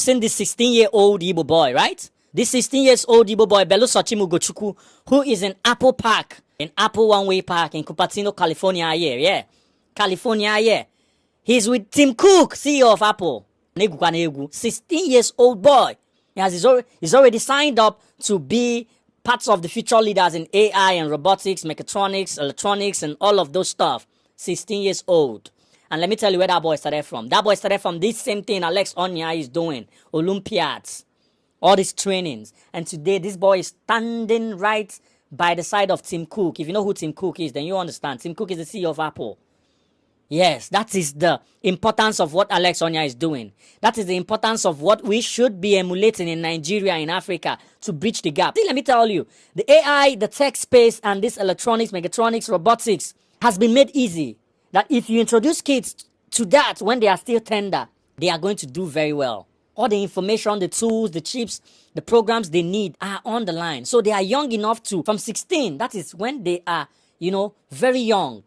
seen this 16-year-old Igbo boy, right? This 16-year-old Igbo boy, Belusochimu Gochukwu, who is in Apple Park, in Apple One-Way Park in Cupertino, California, yeah. California, yeah. He's with Tim Cook, CEO of Apple. 16-year-old boy. He's already signed up to be parts of the future leaders in AI and robotics, mechatronics, electronics, and all of those stuff. 16 years old. And let me tell you where that boy started from. That boy started from this same thing Alex Onya is doing. Olympiads. All these trainings. And today, this boy is standing right by the side of Tim Cook. If you know who Tim Cook is, then you understand. Tim Cook is the CEO of Apple. Yes, that is the importance of what Alex Onya is doing. That is the importance of what we should be emulating in Nigeria, in Africa, to bridge the gap. See, let me tell you, the AI, the tech space, and this electronics, mechatronics, robotics has been made easy. That if you introduce kids to that when they are still tender, they are going to do very well. All the information, the tools, the chips, the programs they need are on the line. So they are young enough to, from 16, that is when they are, very young,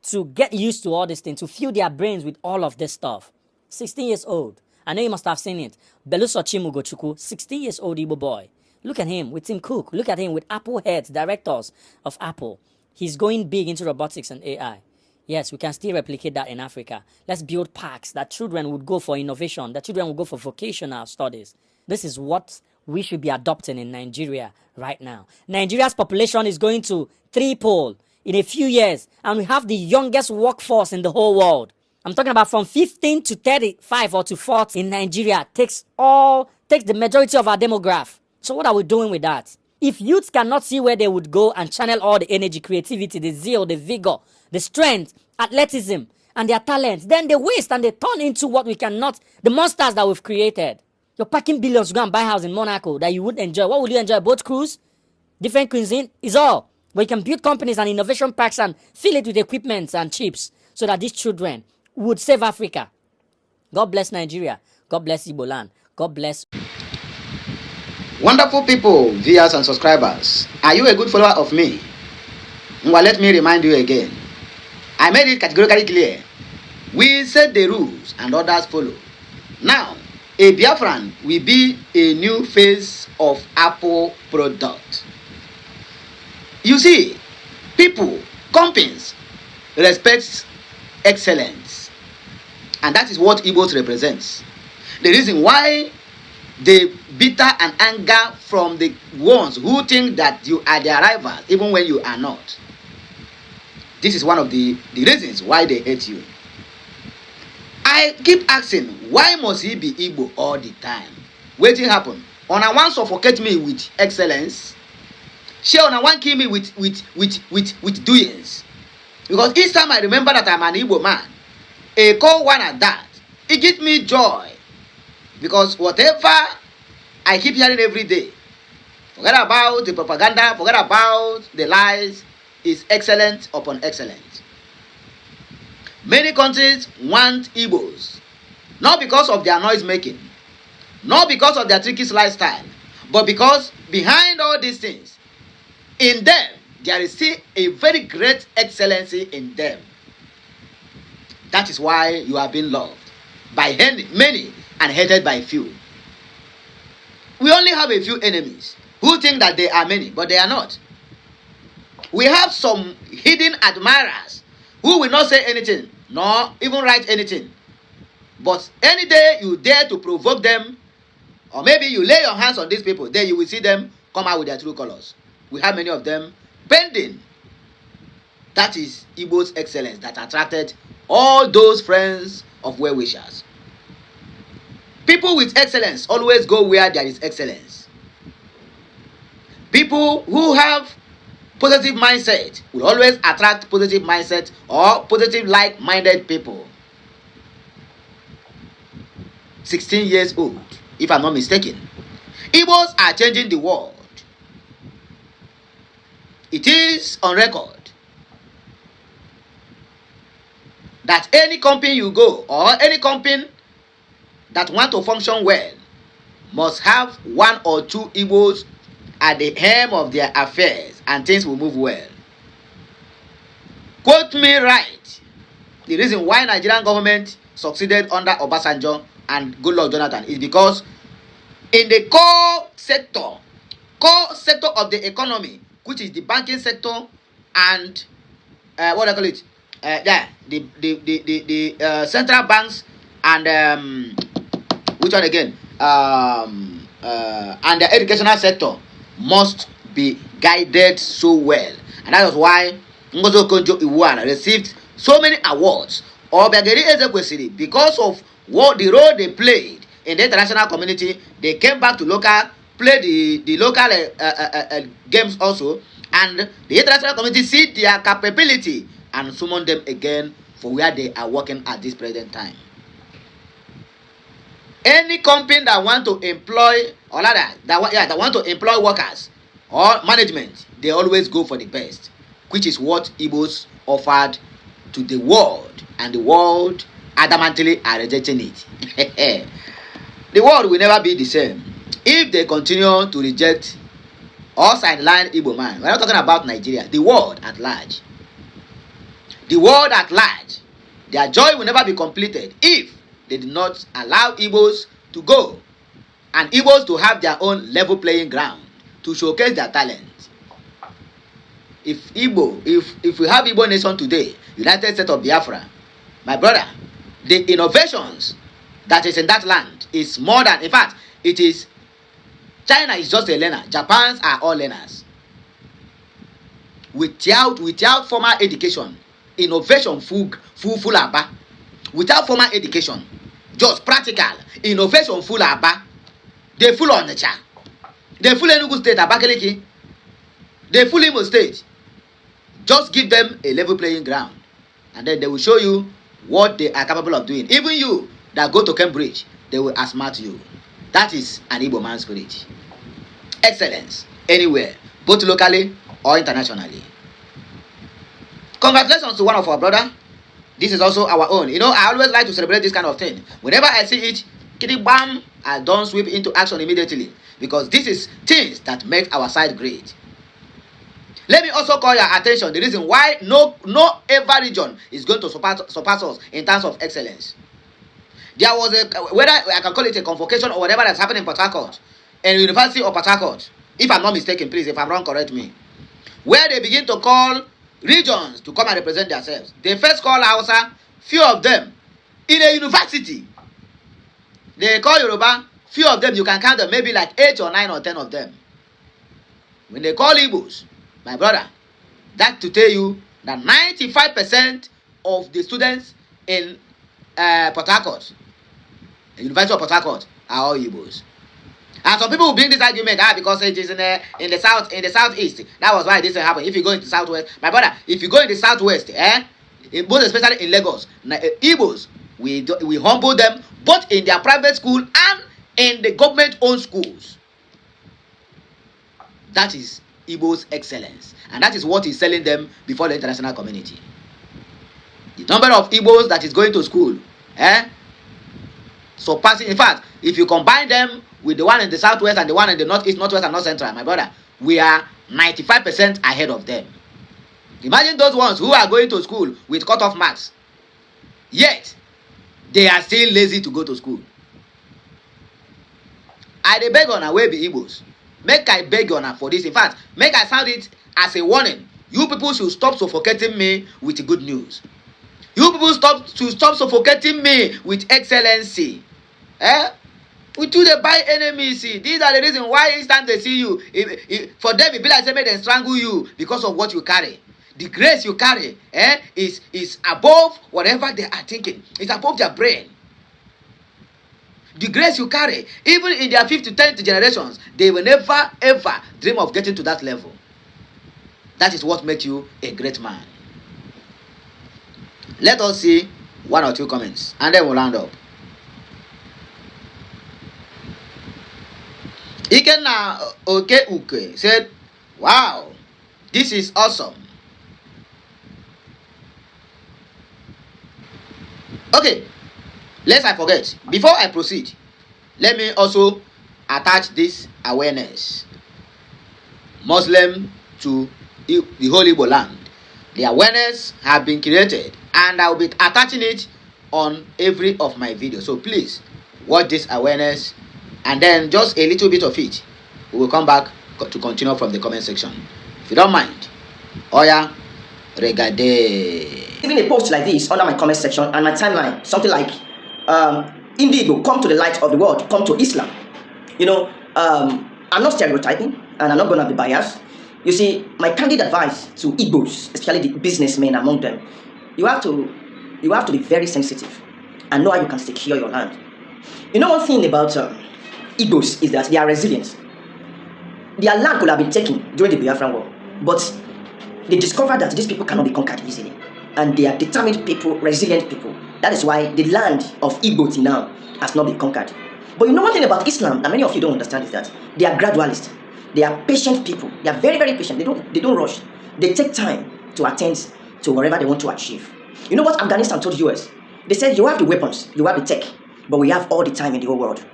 to get used to all this thing, to fill their brains with all of this stuff. 16 years old. I know you must have seen it. Belusochimu Gochukwu, 16 years old Igbo boy. Look at him with Tim Cook. Look at him with Apple heads, directors of Apple. He's going big into robotics and AI. Yes, we can still replicate that in Africa. Let's build parks that children would go for innovation, that children would go for vocational studies. This is what we should be adopting in Nigeria right now. Nigeria's population is going to triple in a few years, and we have the youngest workforce in the whole world. I'm talking about from 15 to 35 or to 40 in Nigeria takes the majority of our demographic. So what are we doing with that? If youths cannot see where they would go and channel all the energy, creativity, the zeal, the vigor, the strength, athleticism, and their talents, then they waste and they turn into what we cannot, the monsters that we've created. You're packing billions to go and buy a house in Monaco that you would enjoy. What would you enjoy? Boat cruise? Different cuisine? Is all. Where you can build companies and innovation parks and fill it with equipment and chips so that these children would save Africa. God bless Nigeria. God bless Igbo land. God bless. Wonderful people, viewers and subscribers. Are you a good follower of me? Well, let me remind you again. I made it categorically clear. We set the rules and others follow. Now, a Biafran will be a new face of Apple product. You see, people, companies, respect excellence. And that is what Igbos represents. The reason why the bitter and anger from the ones who think that you are their rivals, even when you are not. This is one of the reasons why they hate you. I keep asking, why must he be Igbo all the time? Waiting happen. On a one suffocate me with excellence. She on a one kill me with doings. Because each time I remember that I'm an Igbo man, a cold one at that, it gives me joy. Because whatever I keep hearing every day, forget about the propaganda, forget about the lies, is excellent upon excellence. Many countries want Igbos, not because of their noise making, not because of their tricky lifestyle, but because behind all these things, in them, there is still a very great excellency in them. That is why you are being loved by many and hated by few. We only have a few enemies who think that they are many, but they are not. We have some hidden admirers who will not say anything, nor even write anything. But any day you dare to provoke them, or maybe you lay your hands on these people, then you will see them come out with their true colors. We have many of them bending. That is Igbo's excellence that attracted all those friends of well-wishers. People with excellence always go where there is excellence. People who have positive mindset will always attract positive mindset or positive like-minded people. 16 years old, if I'm not mistaken. Igbos are changing the world. It is on record that any company you go or any company that want to function well must have one or two Igbos at the helm of their affairs and things will move well. Quote me right. The reason why Nigerian government succeeded under Obasanjo and Goodluck Jonathan is because in the core sector of the economy, which is the banking sector and what I call it, the central banks and which one again, and the educational sector must be guided so well, and that is why Ngozi Okonjo-Iweala received so many awards, or Obiageli Ezekwesili, because of what the role they played in the international community. They came back to play the local games also, and the international community see their capability and summon them again for where they are working at this present time. Any company that want to employ, or rather that want to employ workers or management, they always go for the best, which is what Igbos offered to the world, and the world adamantly are rejecting it. The world will never be the same if they continue to reject or sideline Igbo man. We're not talking about Nigeria, the world at large. The world at large, their joy will never be completed if they do not allow Igbos to go, and Igbos to have their own level playing ground to showcase their talent. If we have Igbo nation today, United States of Biafra, my brother, the innovations that is in that land is more than, in fact, it is, China is just a learner. Japans are all learners. Without formal education, innovation full aba. Without formal education, just practical innovation full aba. They full on the cha. They full Enugu State, Abakaliki. They full Imo State. Just give them a level playing ground, and then they will show you what they are capable of doing. Even you that go to Cambridge, they will outsmart you. That is an Igbo man spirit. Excellence anywhere, both locally or internationally. Congratulations to one of our brother. This is also our own. You know, I always like to celebrate this kind of thing. Whenever I see it, kitty bam, I don't sweep into action immediately, because this is things that make our side great. Let me also call your attention the reason why no ever region is going to surpass us in terms of excellence. There was whether I can call it a convocation or whatever that's happening in Port Harcourt, and University of Port Harcourt, if I'm not mistaken, please, if I'm wrong, correct me, where they begin to call regions to come and represent themselves. They first call Hausa, few of them, in a university. They call Yoruba, few of them, you can count them, maybe like 8 or 9 or 10 of them. When they call Igbos, my brother, that to tell you that 95% of the students in Port Harcourt, the University of Port Harcourt, are all Igbos. And some people will bring this argument because it is in the southeast. That was why this happened. If you go into the southwest, my brother, if you go in the southwest, most especially in Lagos, Igbos, we humble them both in their private school and in the government-owned schools. That is Igbo's excellence, and that is what is selling them before the international community. The number of Igbos that is going to school, surpassing. In fact, if you combine them with the one in the southwest and the one in the northeast, northwest, and north central, my brother, we are 95% ahead of them. Imagine those ones who are going to school with cut-off marks, yet they are still lazy to go to school. I dey beg on wey be Igbos. Make I beg on for this. In fact, make I sound it as a warning. You people should stop suffocating me with good news. You people should stop suffocating me with excellency. We too dey buy enemies. These are the reasons why each time they see you, for them it be like say make them strangle you because of what you carry. The grace you carry is above whatever they are thinking. It's above their brain. The grace you carry, even in their 5th to 10th generations, they will never ever dream of getting to that level. That is what makes you a great man. Let us see 1 or 2 comments, and then we'll round up. Ikenna Okeuke said, "Wow, this is awesome." Okay, lest I forget, before I proceed, let me also attach this awareness. Muslim to the whole Igbo land. The awareness have been created, and I will be attaching it on every of my videos. So please, watch this awareness, and then just a little bit of it. We will come back to continue from the comment section. If you don't mind, Oya, regade. Even a post like this under my comment section and my timeline, something like, Igbo, come to the light of the world, come to Islam. You know, I'm not stereotyping, and I'm not going to be biased. You see, my candid advice to Igbos, especially the businessmen among them, you have to be very sensitive and know how you can secure your land. You know, one thing about Igbos is that they are resilient. Their land could have been taken during the Biafran War, but they discovered that these people cannot be conquered easily, and they are determined people, resilient people. That is why the land of Igbo till now has not been conquered. But you know one thing about Islam that many of you don't understand is that they are gradualists. They are patient people. They are very, very patient. They don't rush. They take time to attend to whatever they want to achieve. You know what Afghanistan told US? They said, you have the weapons, you have the tech, but we have all the time in the whole world.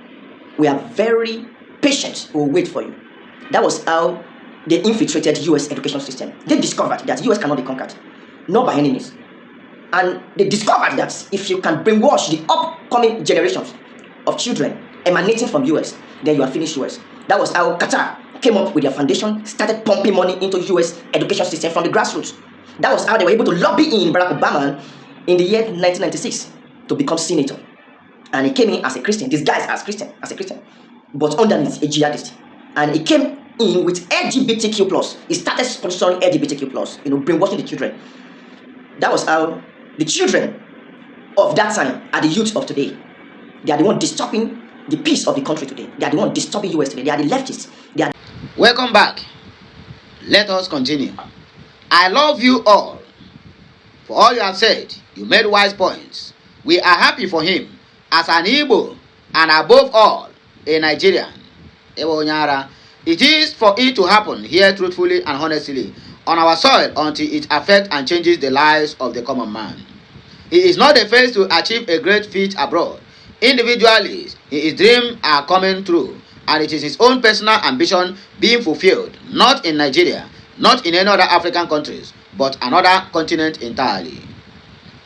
We are very patient. We will wait for you. That was how they infiltrated US education system. They discovered that US cannot be conquered, not by any means. And they discovered that if you can brainwash the upcoming generations of children emanating from US, then you are finished US. That was how Qatar came up with their foundation, started pumping money into US education system from the grassroots. That was how they were able to lobby in Barack Obama in the year 1996 to become senator. And he came in as a Christian, disguised as a Christian, but underneath a jihadist. And he came in with LGBTQ+. He started sponsoring LGBTQ+, brainwashing the children. That was how the children of that time are the youth of today. They are the one disturbing the peace of the country today. They are the one disturbing US today. They are the leftists. Welcome back. Let us continue. I love you all. For all you have said, you made wise points. We are happy for him as an Igbo and above all, a Nigerian. It is for it to happen here truthfully and honestly on our soil until it affects and changes the lives of the common man. He is not the first to achieve a great feat abroad. Individually, his dreams are coming true, and it is his own personal ambition being fulfilled, not in Nigeria, not in any other African countries, but another continent entirely.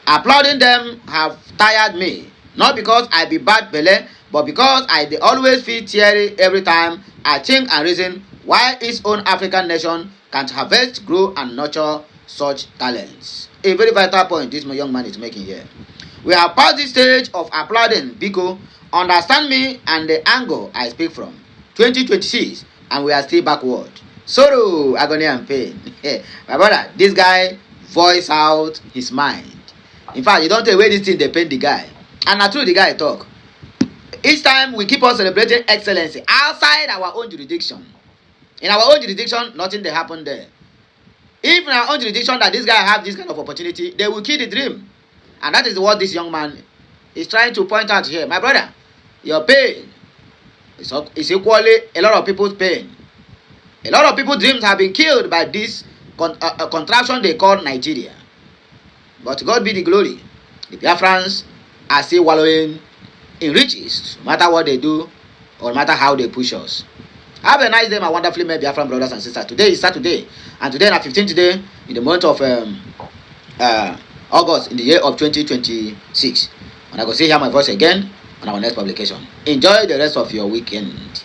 Applauding them have tired me, not because I be bad belle, but because they always feel teary every time I think and reason why its own African nation can't harvest, grow, and nurture such talents. A very vital point this young man is making here. We have passed the stage of applauding Biko. Understand me and the angle I speak from. 2026, and we are still backward. Sorrow, agony, and pain. My brother, this guy voice out his mind. In fact, you don't tell where this thing they pain the guy. And not true, the guy talk. Each time we keep on celebrating excellency outside our own jurisdiction. In our own jurisdiction, nothing they happen there. If in our own jurisdiction that this guy have this kind of opportunity, they will kill the dream. And that is what this young man is trying to point out here. My brother, your pain is equally a lot of people's pain. A lot of people's dreams have been killed by this contraption they call Nigeria. But God be the glory. The Biafrans are still wallowing in riches, no matter what they do or no matter how they push us. Have a nice day, my wonderfully made Biafran brothers and sisters. Today is Saturday, and today is 15th day in the month of August in the year of 2026. And I will see hear my voice again on our next publication. Enjoy the rest of your weekend.